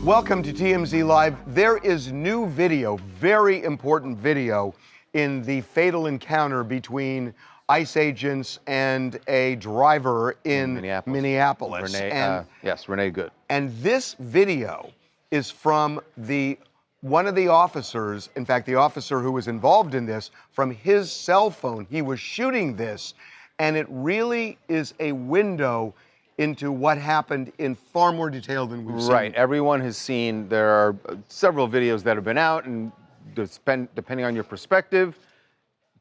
Welcome to TMZ Live. There is new video, very important video, in the fatal encounter between ICE agents and a driver in Minneapolis. Renee, yes, Renee Good. And this video is from one of the officers, in fact, the officer who was involved in this, from his cell phone. He was shooting this, and it really is a window into what happened in far more detail than we've seen. Right, everyone has seen, there are several videos that have been out, and depending on your perspective,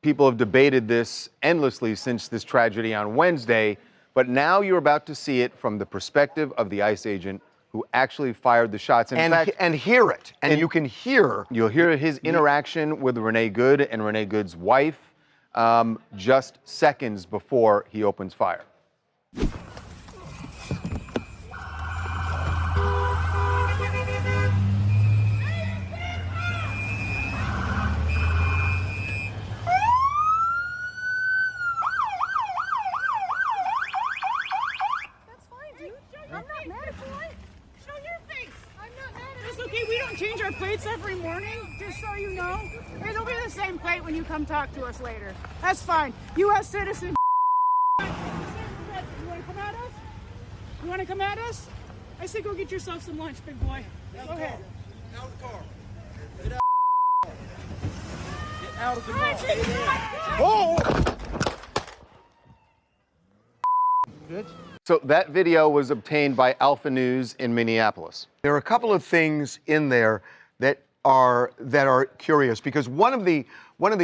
people have debated this endlessly since this tragedy on Wednesday, but now you're about to see it from the perspective of the ICE agent who actually fired the shots. In fact, and hear it, and you can hear. You'll hear his interaction with Renee Good and Renee Good's wife just seconds before he opens fire. Change our plates every morning, just so you know. It'll be the same plate when you come talk to us later. That's fine. U.S. citizen. You want to come at us? You want to come at us? I say go get yourself some lunch, big boy. Go ahead. Out of the car. Get out of the car. Oh! Good. So that video was obtained by Alpha News in Minneapolis. There are a couple of things in there that are curious, because one of the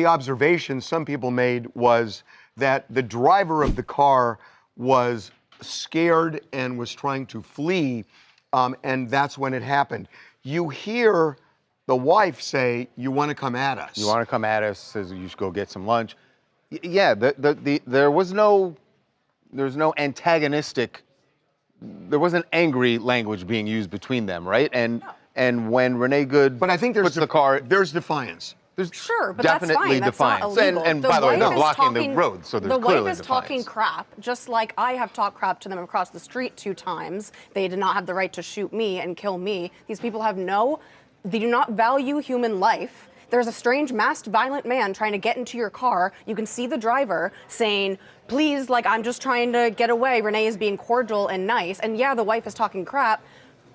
observations some people made was that the driver of the car was scared and was trying to flee, and that's when it happened. You hear the wife say, "You want to come at us?" You want to come at us? Says you should go get some lunch. Yeah, there's no antagonistic, there wasn't angry language being used between them, right? And when Renee Good but I think puts the car, there's defiance. There's sure, but definitely that's fine. defiance. That's not illegal. And by the way, they're blocking the talking, road, so there's the clearly wife is talking crap, just like I have talked crap to them across the street 2 times. They did not have the right to shoot me and kill me. These people they do not value human life. There's a strange masked violent man trying to get into your car. You can see the driver saying, "Please, like, I'm just trying to get away." Renee is being cordial and nice. And yeah, the wife is talking crap.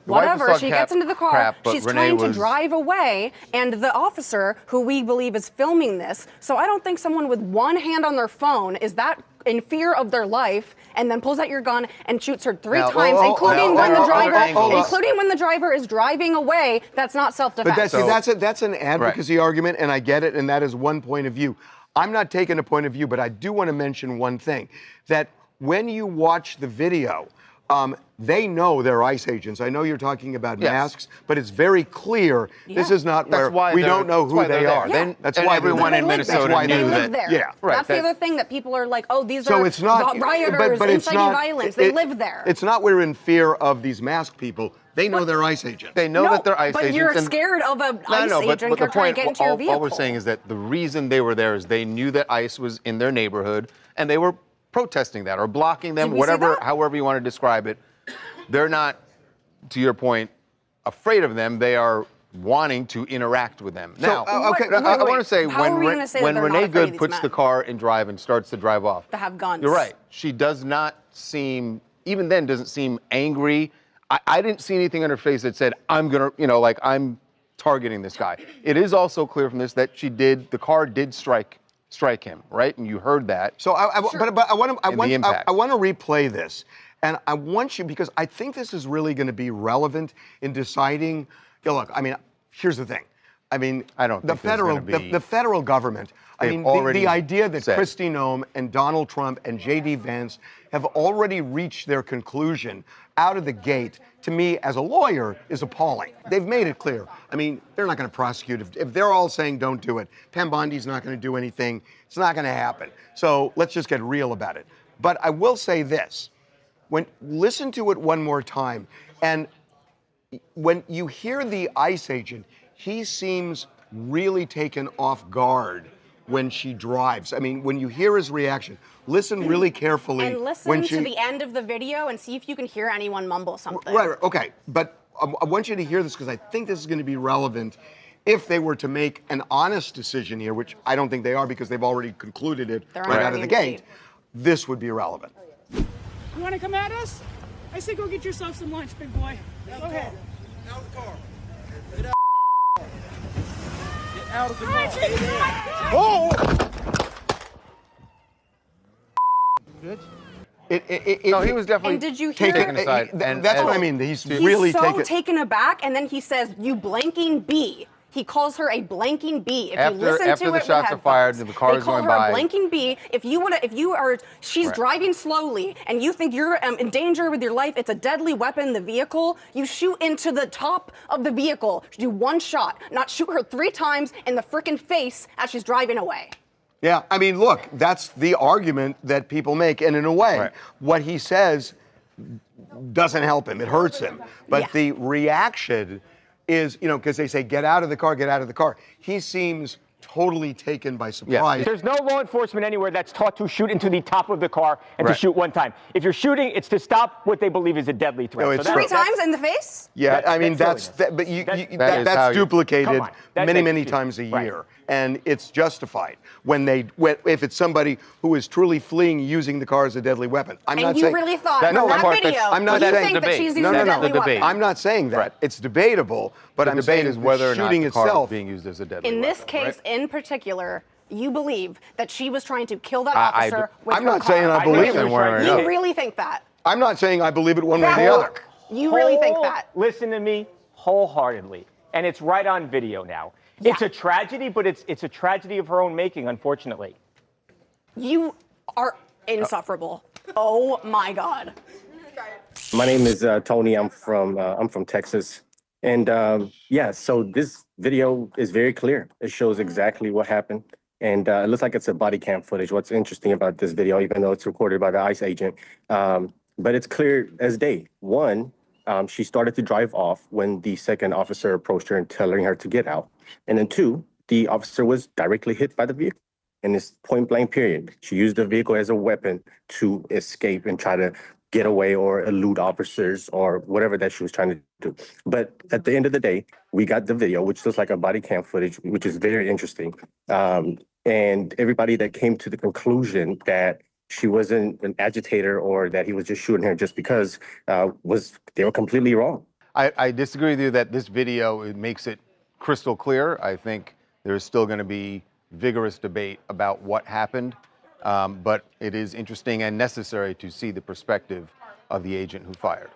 Whatever, she gets into the car, she's trying to drive away, and the officer, who we believe is filming this, so I don't think someone with one hand on their phone is that in fear of their life, and then pulls out your gun and shoots her 3 times, including when the driver is driving away. That's not self-defense. But that's an advocacy argument, and I get it, and that is one point of view. I'm not taking a point of view, but I do want to mention one thing, that when you watch the video, they know they're ICE agents. I know you're talking about masks, but it's very clear this is not where we don't know who they are. Yeah. That's why everyone in Minnesota knew that. Yeah, right. That's the other thing that people are like, "Oh, these are rioters, but inciting violence." They live there. It's not we're in fear of these masked people. They know they're ICE agents. They know that they're ICE agents. But you're scared of an ICE agent trying to get into your vehicle. All we're saying is that the reason they were there is they knew that ICE was in their neighborhood, and they were protesting that or blocking them, however you want to describe it. They're not, to your point, afraid of them. They are wanting to interact with them. Now, I want to say, when Renee Good puts the car in drive and starts to drive off, to have guns. You're right. She does not seem, even then, doesn't seem angry. I didn't see anything on her face that said, "I'm gonna," I'm targeting this guy. It is also clear from this that the car did strike him, right? And you heard that. So, but I want to replay this. And I want you, because I think this is really going to be relevant in deciding. Look, I mean, here's the thing. I mean, I don't think the federal government. I mean, the idea that Kristi Noem and Donald Trump and J.D. Vance have already reached their conclusion out of the gate, to me, as a lawyer, is appalling. They've made it clear. I mean, they're not going to prosecute. If they're all saying don't do it, Pam Bondi's not going to do anything. It's not going to happen. So let's just get real about it. But I will say this. Listen to it one more time, and when you hear the ICE agent, he seems really taken off guard when she drives. I mean, when you hear his reaction, listen really carefully. And listen to the end of the video and see if you can hear anyone mumble something. Right, okay. But I want you to hear this because I think this is going to be relevant if they were to make an honest decision here, which I don't think they are because they've already concluded it right out of the gate. This would be relevant. You want to come at us? I say go get yourself some lunch, big boy. Go ahead. Out of the car. Get out. Get out of the car. Oh! Good. No, he was definitely and did you hear taken aside. That's what I mean. He's really so taken aback, and then he says, "You blanking bee." He calls her a blanking bee. If you listen to it, after the shots are fired, the car is going by. They call her a blanking bee. She's driving slowly, and you think you're in danger with your life. It's a deadly weapon. The vehicle. You shoot into the top of the vehicle. Do one shot, not shoot her 3 times in the frickin' face as she's driving away. Yeah, I mean, look, that's the argument that people make, and in a way, what he says doesn't help him. It hurts him. But the reaction is, because they say, get out of the car, get out of the car. He seems totally taken by surprise. There's no law enforcement anywhere that's taught to shoot into the top of the car and to shoot one time. If you're shooting, it's to stop what they believe is a deadly threat. No, so 3 times in the face? Yeah, I mean, that's duplicated many times a year. And it's justified if it's somebody who is truly fleeing using the car as a deadly weapon. And you really thought from that video, I'm not saying think that she's using a deadly weapon? I'm not saying that. It's debatable, but the I'm debate saying is whether or not shooting the car itself is being used as a deadly weapon. In this case, in particular, you believe that she was trying to kill that officer with her car. I'm not saying I believe it. You really think that? I'm not saying I believe it one way or the other. You really think that? Listen to me wholeheartedly. And it's right on video now. Yeah. It's a tragedy, but it's a tragedy of her own making, unfortunately. You are insufferable. Oh my God. My name is Tony. I'm from Texas. And so this video is very clear. It shows exactly what happened. And it looks like it's a body cam footage. What's interesting about this video, even though it's recorded by the ICE agent, but it's clear as day. One, she started to drive off when the second officer approached her and telling her to get out. And then 2, the officer was directly hit by the vehicle. And it's point blank period. She used the vehicle as a weapon to escape and try to get away or elude officers or whatever that she was trying to do. But at the end of the day, we got the video, which looks like a body cam footage, which is very interesting. And everybody that came to the conclusion that she wasn't an agitator or that he was just shooting her just because they were completely wrong. I disagree with you that this video makes it crystal clear. I think there's still going to be vigorous debate about what happened, but it is interesting and necessary to see the perspective of the agent who fired.